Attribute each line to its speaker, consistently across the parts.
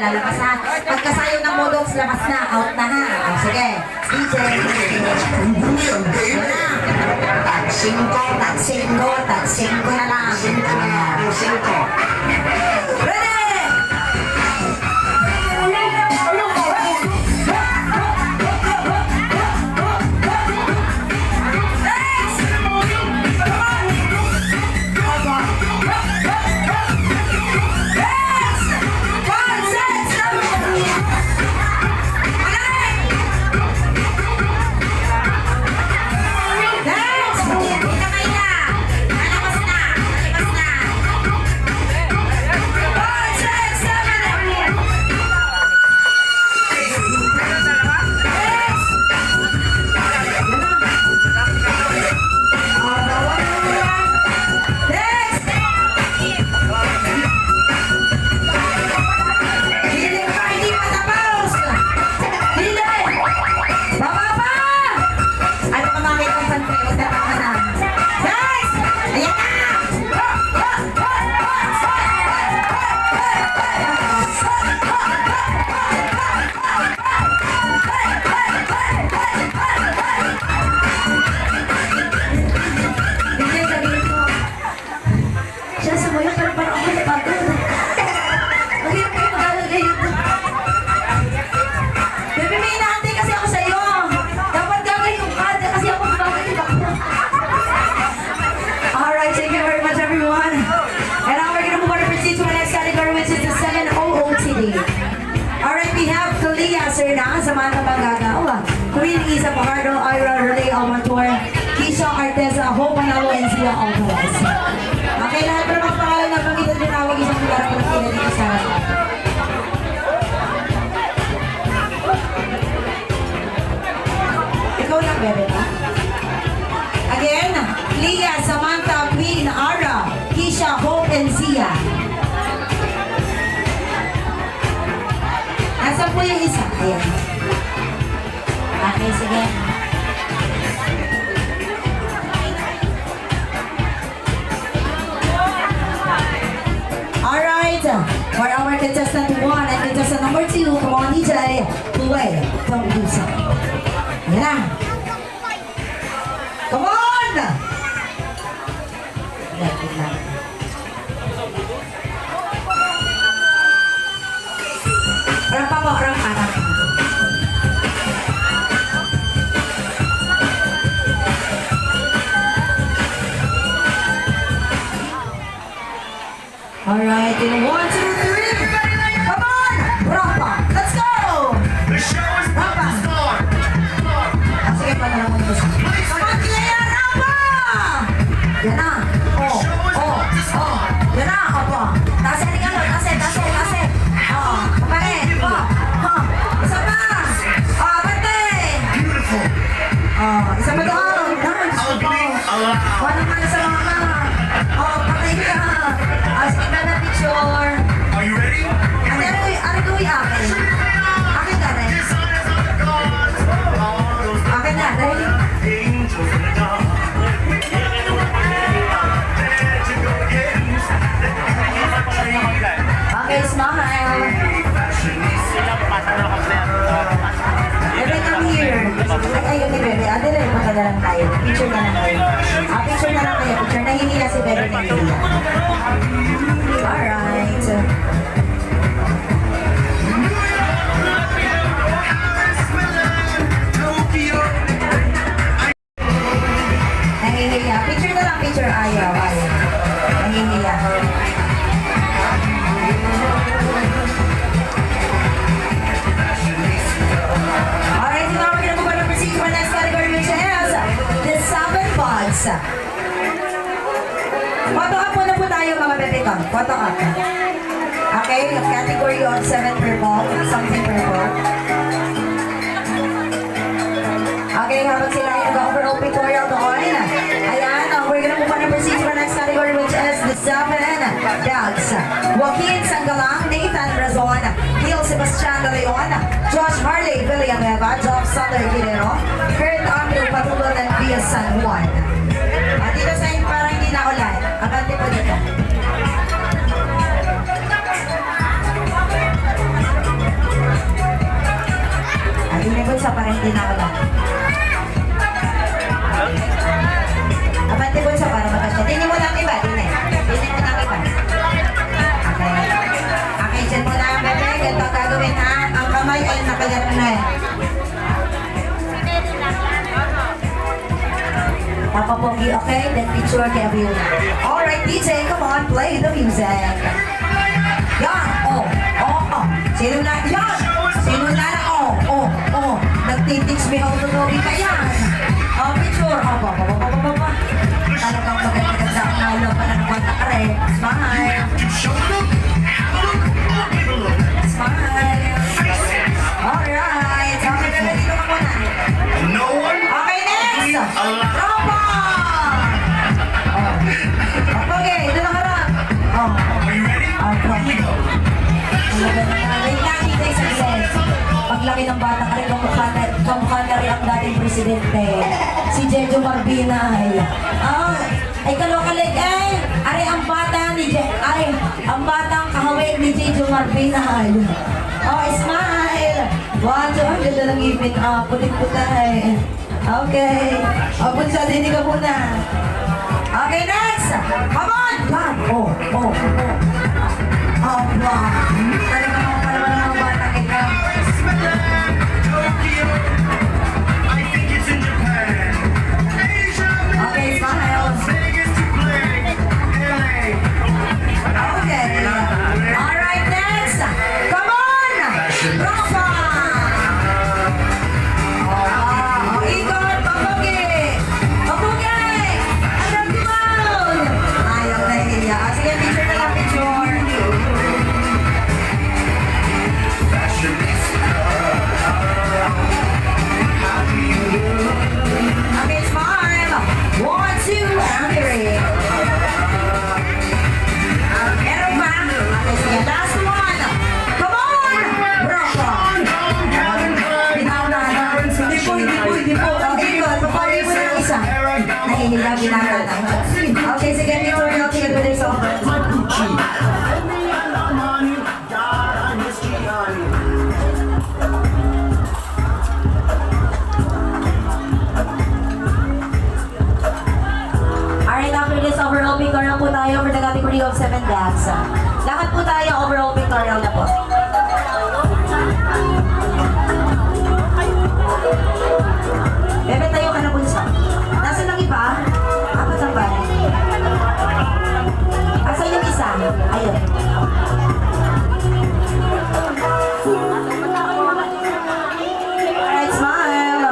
Speaker 1: Lalabas na. Pagkasayo ng modox, labas na. Out na ha. O, sige. DJ. Yan na. Tag-5 na lang. Ready! Samantha Bangagawa, Queen Isa Pajardo, Ira Relay Almator, Kisha Arteza, Hope Manalo, and Zia Alvarez. Okay, lahat ng mga pangalan na panggitan tinawag isang lugar ang pagkila dito sa ikaw lang, bebe, ha? Again, Leah, Samantha, Queen, Ara, Kisha, Hope, and Zia. Nasaan po yung isa? Ayan. Okay, sige. Alright. For our contestant 1 and contestant number 2, come on DJ, play the music. Ayan na. Come on! Ayan lang. Orang pa po, orang pa. Alright, in 1, 2, 3, come on! Rampa, let's go!
Speaker 2: The show is about to start.
Speaker 1: Sige pa na lang mo. Come on, Leia, Rampa! Yan na. Yan na, opo. Tase, tingnan mo, tase. Kapare. Isa pa. Bante.
Speaker 2: Beautiful.
Speaker 1: Isa pa doon. Wala naman sa mga. Patay ka. Sige ka na picture.
Speaker 2: Are you ready?
Speaker 1: Ano gawin akin? Akin ka rin. Akin na, dahil.
Speaker 2: Angels in the dark.
Speaker 1: Okay, smile. Bebe, come here. Ayun ni Bebe. Adela, maganda lang tayo. Picture na lang kayo. Picture na lang kayo. Picture. Nahihiya si Bebe ng Leia. Alright. Nahihiya. Picture na lang. Picture. Ayaw. Nahihiya. Alright, now we're gonna move on to proceed to our next category, which is the 7 pods. Photo up muna po tayo mga bebekon. Photo up. Okay, yung category of 7 per ball, something per ball. Okay, habang sila yung nag-overall pictorial doon. Ayan, we're gonna move on to proceed to our next category, which is the 7 dogs. Joaquin Sangalang, Nathan Razon, Neil Sebastian de Leon, Josh Harley, Villanueva, Job Sander Guerrero, Kurt Andrew Patulo, and Via San Juan. Dito sa inyo parang hindi na ulan. Abante po dito. Dito po sa parang hindi na ulan. Abante po sa parang matasya. Tingin mo lang iba, tingin. Tingin mo lang iba. Okay. Okay, dyan mo na, bebe. Ganito ang gagawin ha. Ang kamay ay nakagano na eh. Papa Pogi, okay? Then picture kay everyone. Alright, DJ, come on, play the music. Yan, oh, oh, oh. Sino na, yan! Sino na, oh. Nagtitix me how to do it pa yan. Oh, picture. Oh, ba. Talagang maganda ang nalo pa ng kwanta ka rin. Smile.
Speaker 2: You show them, have a look, or give a look.
Speaker 1: Smile.
Speaker 2: Face it.
Speaker 1: Alright. Okay, bebe, dito ka muna.
Speaker 2: No one
Speaker 1: Okay, next!
Speaker 2: allowed.
Speaker 1: Robot! Oh. Okay, ito na harap. Oh.
Speaker 2: Are you ready? Here we go.
Speaker 1: Wait lang, hindi sa ses. Paglaki ng bata ka rin, kamukha na rin ang dating presidente. Si Jejo Marbinay. Ay kalokalig eh. Ari ang bata ni ang batang kahawig ni Jejo Marbinay. Oh, smile. Wow, ang ganda ng ipin. Puting-puta eh. Okay. Punsa, hindi ka muna. Okay, next. Come on. Come. Oh. Oh, wow. Talaga mga palaman ng mga bata ikaw.
Speaker 2: Tokyo. I think it's in Japan. Asia.
Speaker 1: Okay, smile.
Speaker 2: Las Vegas to play. LA.
Speaker 1: Okay. Alright, next. Come on. Rafa. Ikot, papugi. Papugi. Alam ko ba? Ayaw na hiya. Sige, picture na lang, picture. Okay, smile. 1, 2, and 3. Meron pa? Okay, sige, last one. Come on! Rafa! Binaw na. Hindi po. Okay, good. Papari mo na ng isa. Nahihiya, binaw na. Okay, sige, picture na. Tingnan mo din sa Alright, after this overall pictorial po tayo for the category of 7 dads. Lahat po tayo overall pictorial na po. Bebe, tayo ka na bunso. Nasaan ang iba? Apat ang ba? Asa yung isa? Ayun. Alright, smile.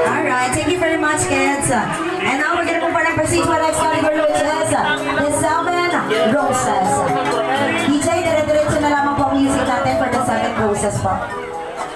Speaker 1: Alright, thank you very much, kids. And now we're gonna move on and proceed to our next category, which is the 7 roses. DJ, dire-diretso na lamang po ang music natin for the 7 roses po.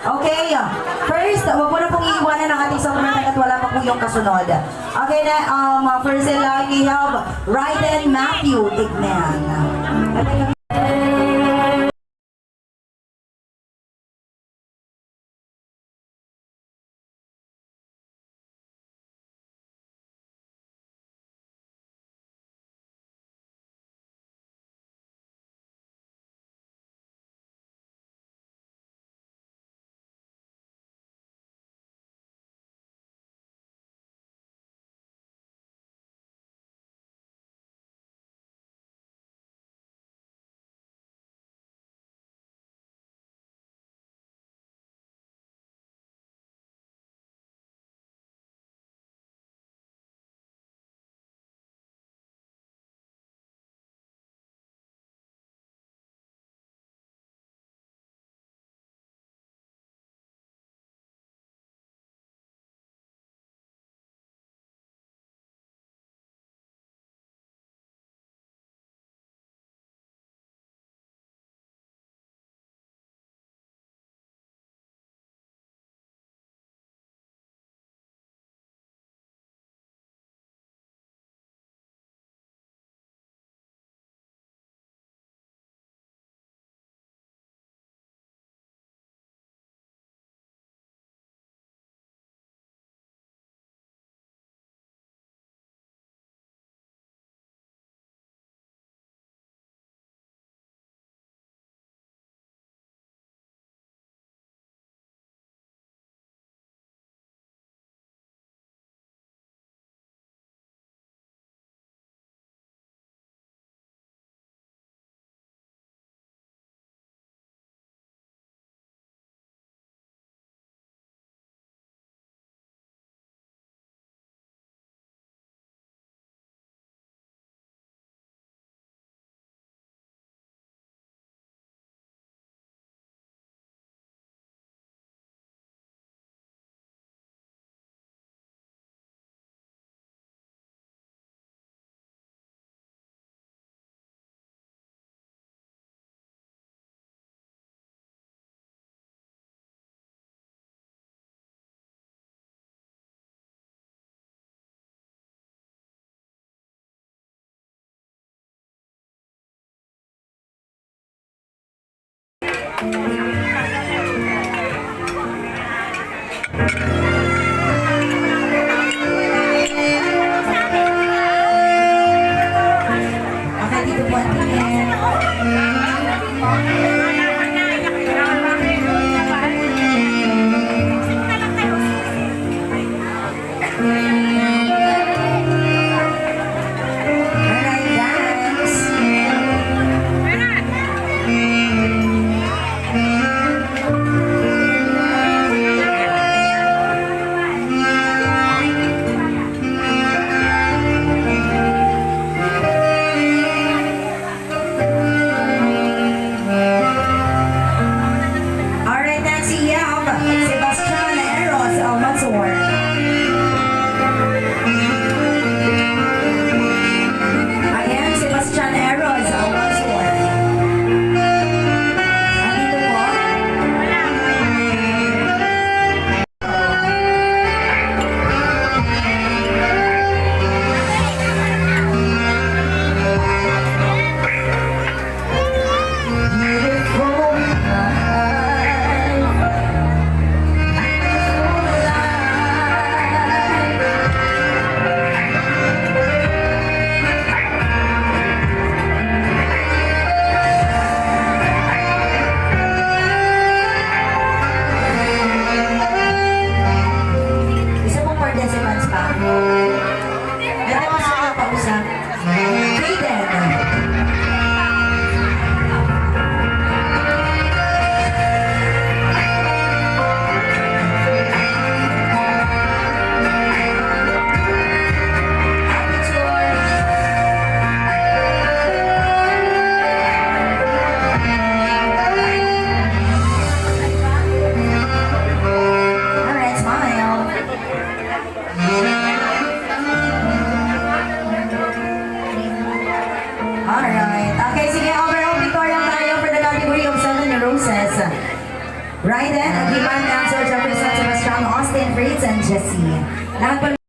Speaker 1: Okay, first, huwag mo na pong iiwanan ang ating sobrang at wala pa po yung kasunod. Okay na, first in line, we have Raiden Matthew Tignan. Okay, dito po ang tingin. Alright, dance. Alright, next we have Sebastian Eros Almanzor. Ayan, Sebastian Eros Almanzor. Andito po. Beautiful life. Isa pong participants pa. Meron mo sa mga pausap. Hayden. Alright, smile. Alright. Okay, sige, overall victory ang tayo for the category of 7 roses. Right then, Agiman, Nancy, Jefferson, Sebastian, Austin, Fritz, and Jessie. Lahat po